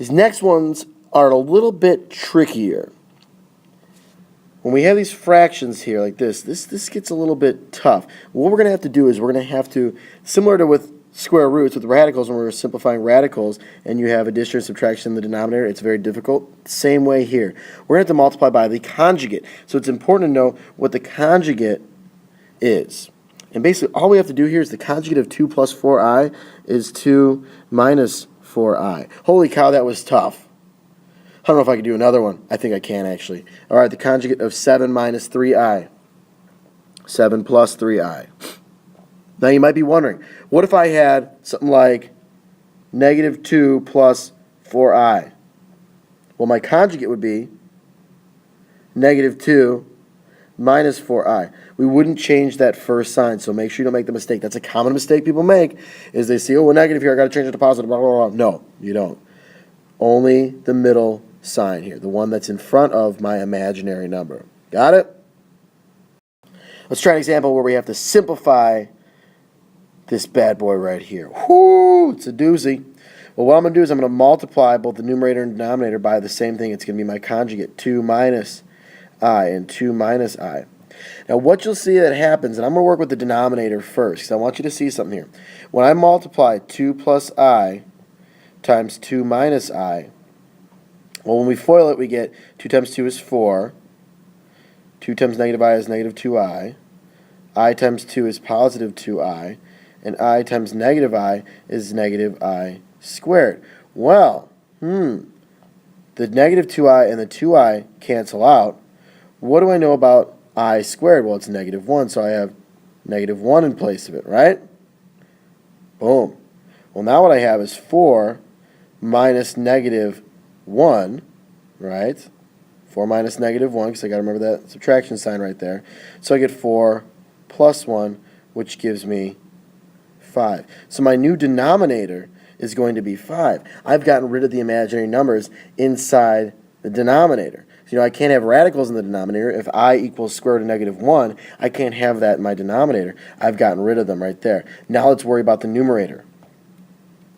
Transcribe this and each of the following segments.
These next ones are a little bit trickier. When we have these fractions here like this gets a little bit tough. What we're going to have to do is we're going to have to, similar to with square roots, with radicals, when we're simplifying radicals and you have addition or subtraction in the denominator, it's very difficult. Same way here. We're going to have to multiply by the conjugate. So it's important to know what the conjugate is. And basically all we have to do here is the conjugate of 2 plus 4i is 2 minus 4i. Holy cow, that was tough. I don't know if I can do another one. I think I can, actually. All right, the conjugate of 7 minus 3i. 7 plus 3i. Now you might be wondering, what if I had something like negative 2 plus 4i? Well, my conjugate would be negative 2 minus 4i. We wouldn't change that first sign, so make sure you don't make the mistake. That's a common mistake people make, is they see, oh, we're negative here, I got to change it to positive, blah, blah, blah. No, you don't. Only the middle sign here, the one that's in front of my imaginary number. Got it? Let's try an example where we have to simplify this bad boy right here. Whoo, it's a doozy. Well, what I'm going to do is I'm going to multiply both the numerator and denominator by the same thing. It's going to be my conjugate, 2 minus I and 2 minus I. Now what you'll see that happens, and I'm going to work with the denominator first, because I want you to see something here. When I multiply 2 plus I times 2 minus I, well, when we FOIL it, we get 2 times 2 is 4, 2 times negative I is negative 2i, I times 2 is positive 2i, and I times negative I is negative I squared. Well, the negative 2i and the 2i cancel out. What do I know about I squared? Well, it's negative 1, so I have negative 1 in place of it, right? Boom. Well, now what I have is 4 minus negative 1, right? 4 minus negative 1, because I got to remember that subtraction sign right there. So I get 4 plus 1, which gives me 5. So my new denominator is going to be 5. I've gotten rid of the imaginary numbers inside the denominator. So, I can't have radicals in the denominator. If I equals square root of negative 1, I can't have that in my denominator. I've gotten rid of them right there. Now let's worry about the numerator.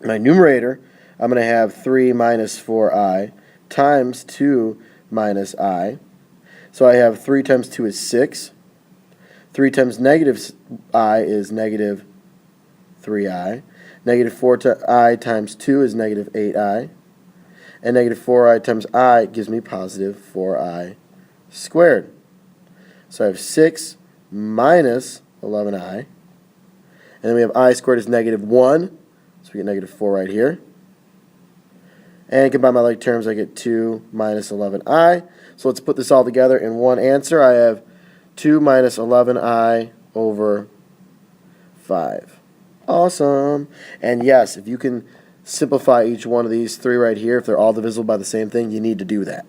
My numerator, I'm going to have 3 minus 4i times 2 minus I. So I have 3 times 2 is 6. 3 times negative I is negative 3i. Negative 4i times 2 is negative 8i. And negative 4i times I gives me positive 4i squared. So I have 6 minus 11i. And then we have I squared is negative 1. So we get negative 4 right here. And combine my like terms, I get 2 minus 11i. So let's put this all together in one answer. I have 2 minus 11i over 5. Awesome. And yes, if you can simplify each one of these three right here, if they're all divisible by the same thing, you need to do that.